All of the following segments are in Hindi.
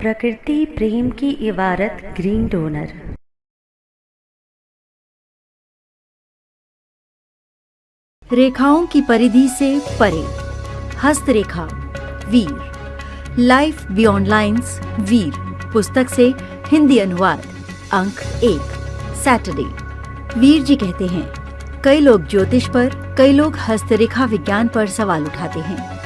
प्रकृति प्रेम की इबारत ग्रीन टोनर। रेखाओं की परिधि से परे, हस्तरेखा वीर, लाइफ बियॉन्ड लाइन्स वीर पुस्तक से हिंदी अनुवाद, अंक 1, सैटरडे। वीर जी कहते हैं, कई लोग ज्योतिष पर, कई लोग हस्तरेखा विज्ञान पर सवाल उठाते हैं,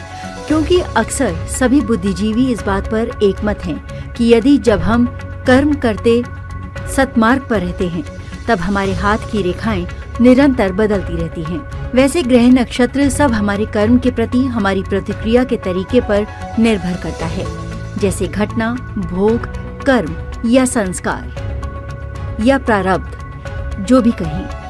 क्योंकि अक्सर सभी बुद्धिजीवी इस बात पर एकमत हैं कि यदि जब हम कर्म करते सत्मार्ग पर रहते हैं तब हमारे हाथ की रेखाएं निरंतर बदलती रहती हैं। वैसे ग्रह नक्षत्र सब हमारे कर्म के प्रति हमारी प्रतिक्रिया के तरीके पर निर्भर करता है, जैसे घटना, भोग, कर्म या संस्कार या प्रारब्ध, जो भी कहें,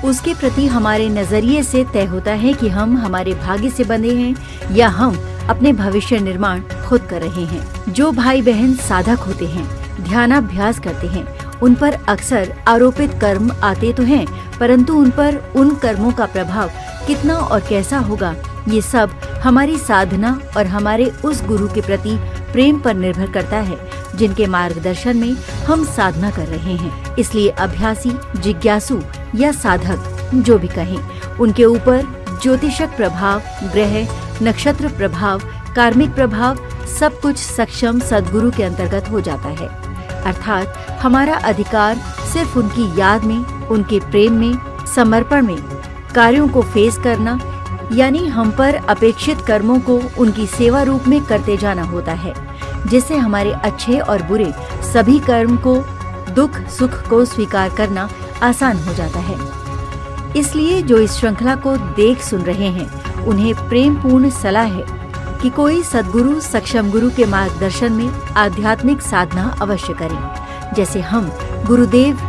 उसके प्रति हमारे नजरिए से तय होता है कि हम हमारे भाग्य से बंधे हैं या हम अपने भविष्य निर्माण खुद कर रहे हैं। जो भाई बहन साधक होते हैं, ध्यानाभ्यास करते हैं, उन पर अक्सर आरोपित कर्म आते तो हैं, परंतु उन पर उन कर्मों का प्रभाव कितना और कैसा होगा, ये सब हमारी साधना और हमारे उस गुरु के प्रति प्रेम पर निर्भर करता है जिनके मार्गदर्शन में हम साधना कर रहे हैं। इसलिए अभ्यासी, जिज्ञासु या साधक, जो भी कहें, उनके ऊपर ज्योतिषक प्रभाव, ग्रह नक्षत्र प्रभाव, कार्मिक प्रभाव, सब कुछ सक्षम सद्गुरु के अंतर्गत हो जाता है। अर्थात हमारा अधिकार सिर्फ उनकी याद में, उनके प्रेम में, समर्पण में कार्यों को फेस करना, यानी हम पर अपेक्षित कर्मों को उनकी सेवा रूप में करते जाना होता है, जिससे हमारे अच्छे और बुरे सभी कर्म को, दुख सुख को स्वीकार करना आसान हो जाता है। इसलिए जो इस श्रृंखला को देख सुन रहे हैं, उन्हें प्रेम पूर्ण सलाह है कि कोई सद्गुरु, सक्षम गुरु के मार्गदर्शन में आध्यात्मिक साधना अवश्य करें। जैसे हम गुरुदेव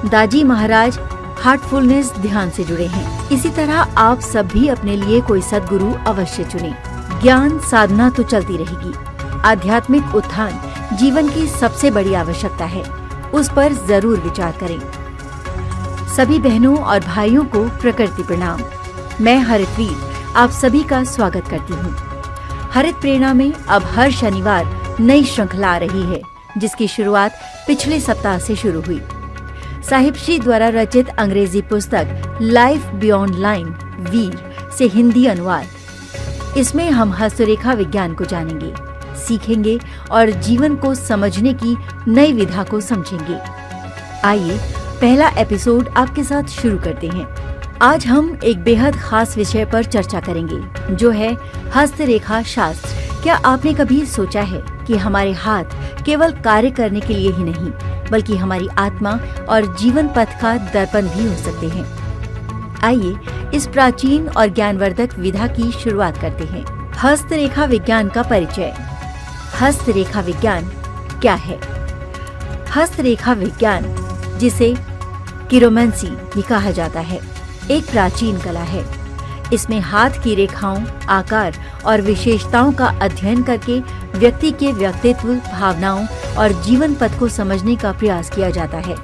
दाजी महाराज हार्टफुलनेस ध्यान से जुड़े हैं, इसी तरह आप सब भी अपने लिए कोई सद्गुरु अवश्य चुनें। ज्ञान साधना तो चलती रहेगी, आध्यात्मिक उत्थान जीवन की सबसे बड़ी आवश्यकता है, उस पर जरूर विचार करें। सभी बहनों और भाइयों को प्रकृति प्रणाम। मैं हरितवीर आप सभी का स्वागत करती हूँ। हरित प्रेरणा में अब हर शनिवार नई श्रृंखला आ रही है, जिसकी शुरुआत पिछले सप्ताह से शुरू हुई। साहिब श्री द्वारा रचित अंग्रेजी पुस्तक लाइफ बियॉन्ड लाइन वीर से हिंदी अनुवाद। इसमें हम हस्तरेखा विज्ञान को जानेंगे, सीखेंगे और जीवन को समझने की नई विधा को समझेंगे। आइए पहला एपिसोड आपके साथ शुरू करते हैं। आज हम एक बेहद खास विषय पर चर्चा करेंगे, जो है हस्तरेखा शास्त्र। क्या आपने कभी सोचा है कि हमारे हाथ केवल कार्य करने के लिए ही नहीं, बल्कि हमारी आत्मा और जीवन पथ का दर्पण भी हो सकते हैं? आइए इस प्राचीन और ज्ञानवर्धक विधा की शुरुआत करते हैं। हस्तरेखा विज्ञान का परिचय। हस्तरेखा विज्ञान क्या है? हस्तरेखा विज्ञान, जिसे किरोमेंसी भी कहा जाता है, एक प्राचीन कला है। इसमें हाथ की रेखाओं, आकार और विशेषताओं का अध्ययन करके व्यक्ति के व्यक्तित्व, भावनाओं और जीवन पथ को समझने का प्रयास किया जाता है।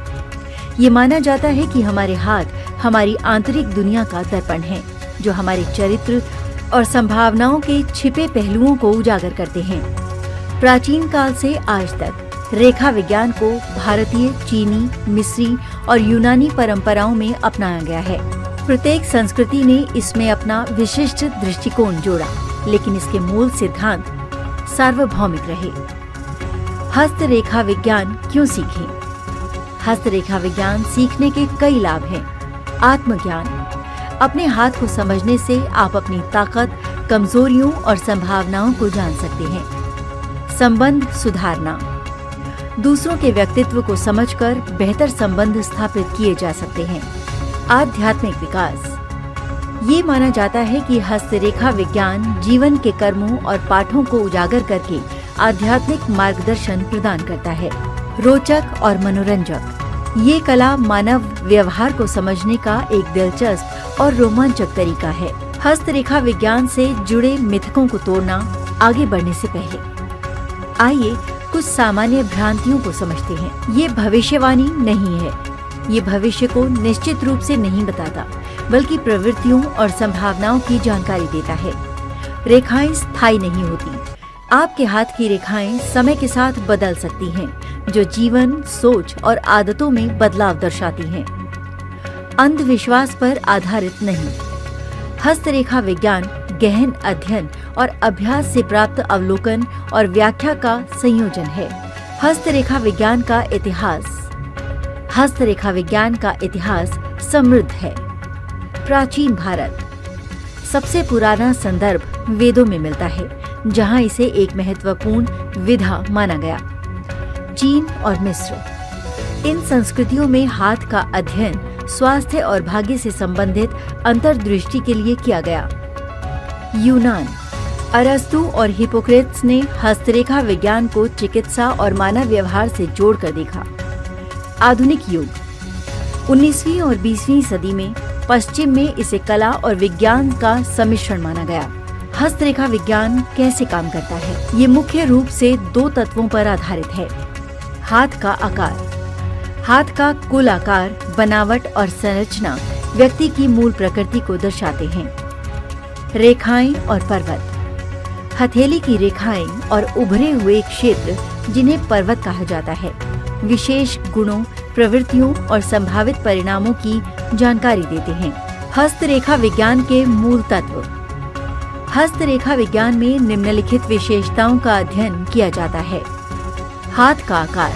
ये माना जाता है कि हमारे हाथ हमारी आंतरिक दुनिया का दर्पण है, जो हमारे चरित्र और संभावनाओं के छिपे पहलुओं को उजागर करते हैं। प्राचीन काल से आज तक रेखा विज्ञान को भारतीय, चीनी, मिस्री और यूनानी परंपराओं में अपनाया गया है। प्रत्येक संस्कृति ने इसमें अपना विशिष्ट दृष्टिकोण जोड़ा, लेकिन इसके मूल सिद्धांत सार्वभौमिक रहे। हस्तरेखा विज्ञान क्यों सीखें? हस्तरेखा विज्ञान सीखने के कई लाभ हैं। आत्मज्ञान। अपने हाथ को समझने से आप अपनी ताकत, कमजोरियों और संभावनाओं को जान सकते हैं। संबंध सुधारना। दूसरों के व्यक्तित्व को समझकर बेहतर संबंध स्थापित किए जा सकते हैं। आध्यात्मिक विकास। ये माना जाता है कि हस्तरेखा विज्ञान जीवन के कर्मों और पाठों को उजागर करके आध्यात्मिक मार्गदर्शन प्रदान करता है। रोचक और मनोरंजक। ये कला मानव व्यवहार को समझने का एक दिलचस्प और रोमांचक तरीका है। हस्तरेखा विज्ञान से जुड़े मिथकों को तोड़ना आगे बढ़ने से पहले आइए कुछ सामान्य भ्रांतियों को समझते हैं। ये भविष्यवाणी नहीं है, ये भविष्य को निश्चित रूप से नहीं बताता, बल्कि प्रवृत्तियों और संभावनाओं की जानकारी देता है। रेखाएं स्थायी नहीं होती, आपके हाथ की रेखाएं समय के साथ बदल सकती हैं, जो जीवन, सोच और आदतों में बदलाव दर्शाती हैं। अंधविश्वास पर आधारित नहीं। हस्तरेखा विज्ञान गहन अध्ययन और अभ्यास से प्राप्त अवलोकन और व्याख्या का संयोजन है। हस्तरेखा विज्ञान का इतिहास समृद्ध है। प्राचीन भारत। सबसे पुराना संदर्भ वेदों में मिलता है, जहां इसे एक महत्वपूर्ण विधा माना गया। चीन और मिस्र। इन संस्कृतियों में हाथ का अध्ययन स्वास्थ्य और भाग्य से संबंधित अंतर्दृष्टि के लिए किया गया। यूनान। अरस्तु और हिपोक्रेट्स ने हस्तरेखा विज्ञान को चिकित्सा और मानव व्यवहार से जोड़कर देखा। आधुनिक युग। 19वीं और 20वीं सदी में पश्चिम में इसे कला और विज्ञान का सम्मिश्रण माना गया। हस्तरेखा विज्ञान कैसे काम करता है? ये मुख्य रूप से 2 तत्वों पर आधारित है। हाथ का आकार। हाथ का कुल आकार, बनावट और संरचना व्यक्ति की मूल प्रकृति को दर्शाते हैं। रेखाएं और पर्वत। हथेली की रेखाएं और उभरे हुए क्षेत्र, जिन्हें पर्वत कहा जाता है, विशेष गुणों, प्रवृत्तियों और संभावित परिणामों की जानकारी देते हैं। हस्तरेखा विज्ञान के मूल तत्व। हस्तरेखा विज्ञान में निम्नलिखित विशेषताओं का अध्ययन किया जाता है। हाथ का आकार,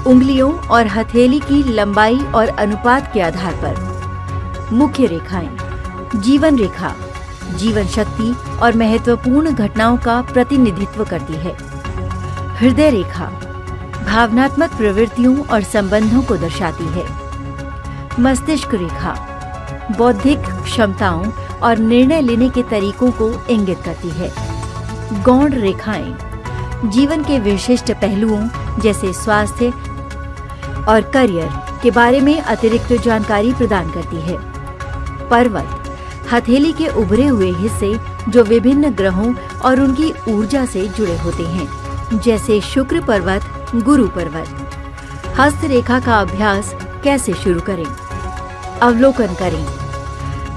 उंगलियों और हथेली की लंबाई और अनुपात के आधार पर। मुख्य रेखाएं। जीवन रेखा जीवन शक्ति और महत्वपूर्ण घटनाओं का प्रतिनिधित्व करती है। हृदय रेखा भावनात्मक प्रवृत्तियों और संबंधों को दर्शाती है। मस्तिष्क रेखा बौद्धिक क्षमताओं और निर्णय लेने के तरीकों को इंगित करती है। गौण रेखाएं जीवन के विशिष्ट पहलुओं जैसे स्वास्थ्य और करियर के बारे में अतिरिक्त जानकारी प्रदान करती है। पर्वत हथेली के उभरे हुए हिस्से जो विभिन्न ग्रहों और उनकी ऊर्जा से जुड़े होते हैं, जैसे शुक्र पर्वत, गुरु पर्वत। हस्तरेखा का अभ्यास कैसे शुरू करें? अवलोकन करें।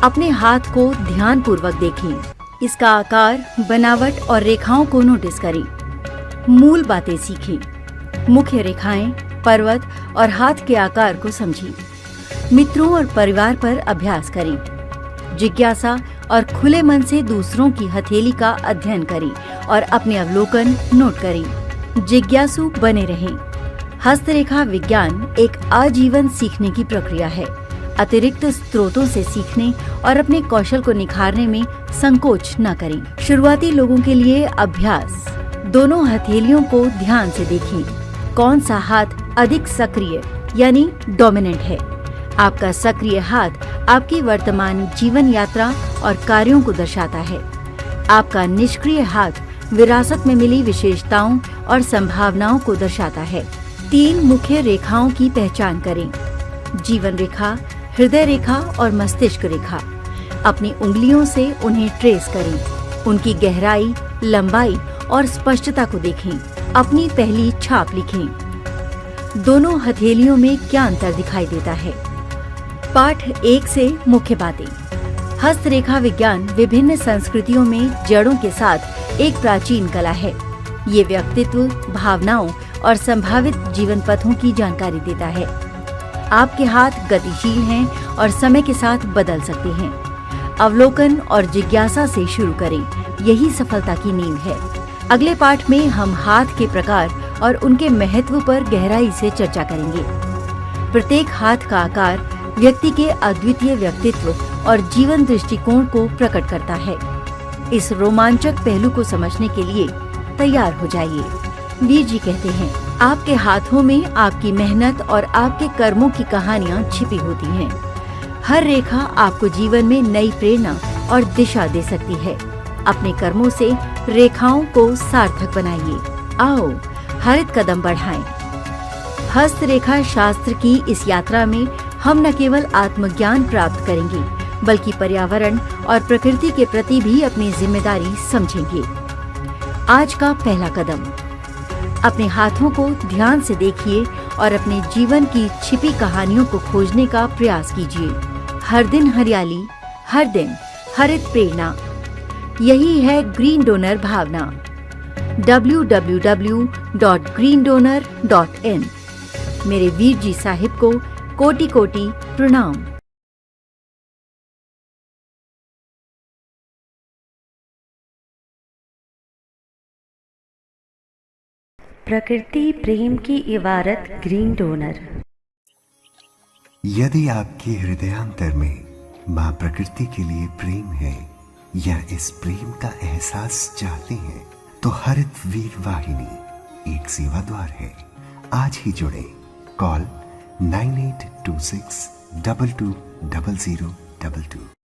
अपने हाथ को ध्यानपूर्वक देखें। इसका आकार, बनावट और रेखाओं को नोटिस करें। मूल बातें सीखें। मुख्य रेखाएं, पर्वत और हाथ के आकार को समझें। मित्रों और परिवार पर अभ्यास करें। जिज्ञासा और खुले मन से दूसरों की हथेली का अध्ययन करें और अपने अवलोकन नोट करें। जिज्ञासु बने रहें। हस्तरेखा विज्ञान एक आजीवन सीखने की प्रक्रिया है। अतिरिक्त स्रोतों से सीखने और अपने कौशल को निखारने में संकोच न करें। शुरुआती लोगों के लिए अभ्यास। दोनों हथेलियों को ध्यान से देखें। कौन सा हाथ अधिक सक्रिय यानी डोमिनेंट है? आपका सक्रिय हाथ आपकी वर्तमान जीवन यात्रा और कार्यों को दर्शाता है। आपका निष्क्रिय हाथ विरासत में मिली विशेषताओं और संभावनाओं को दर्शाता है। 3 मुख्य रेखाओं की पहचान करें। जीवन रेखा, हृदय रेखा और मस्तिष्क रेखा। अपनी उंगलियों से उन्हें ट्रेस करें। उनकी गहराई, लंबाई और स्पष्टता को देखें। अपनी पहली छाप लिखें। दोनों हथेलियों में क्या अंतर दिखाई देता है? पाठ 1 से मुख्य बातें। हस्तरेखा विज्ञान विभिन्न संस्कृतियों में जड़ों के साथ एक प्राचीन कला है। ये व्यक्तित्व, भावनाओं और संभावित जीवन पथों की जानकारी देता है। आपके हाथ गतिशील हैं और समय के साथ बदल सकते हैं। अवलोकन और जिज्ञासा से शुरू करें। यही सफलता की नींव है। अगले पाठ में हम हाथ के प्रकार और उनके महत्व पर गहराई से चर्चा करेंगे। प्रत्येक हाथ का आकार व्यक्ति के अद्वितीय व्यक्तित्व और जीवन दृष्टिकोण को प्रकट करता है। इस रोमांचक पहलू को समझने के लिए तैयार हो जाइए। वीर जी कहते हैं, आपके हाथों में आपकी मेहनत और आपके कर्मों की कहानियां छिपी होती हैं। हर रेखा आपको जीवन में नई प्रेरणा और दिशा दे सकती है। अपने कर्मों से रेखाओं को सार्थक बनाइए। आओ हरित कदम बढ़ाएं। हस्तरेखा शास्त्र की इस यात्रा में हम न केवल आत्मज्ञान प्राप्त करेंगे, बल्कि पर्यावरण और प्रकृति के प्रति भी अपनी जिम्मेदारी समझेंगे। आज का पहला कदम, अपने हाथों को ध्यान से देखिए और अपने जीवन की छिपी कहानियों को खोजने का प्रयास कीजिए। हर दिन हरियाली, हर दिन हरित प्रेरणा, यही है ग्रीन डोनर भावना। www.greendonor.in। मेरे वीर जी साहिब को कोटि कोटि प्रणाम। प्रकृति प्रेम की इबारत ग्रीन डोनर। यदि आपके हृदयांतर में मां प्रकृति के लिए प्रेम है या इस प्रेम का एहसास चाहते हैं तो हरित वीर वाहिनी एक सेवा द्वार है। आज ही जुड़े। कॉल 9826220022।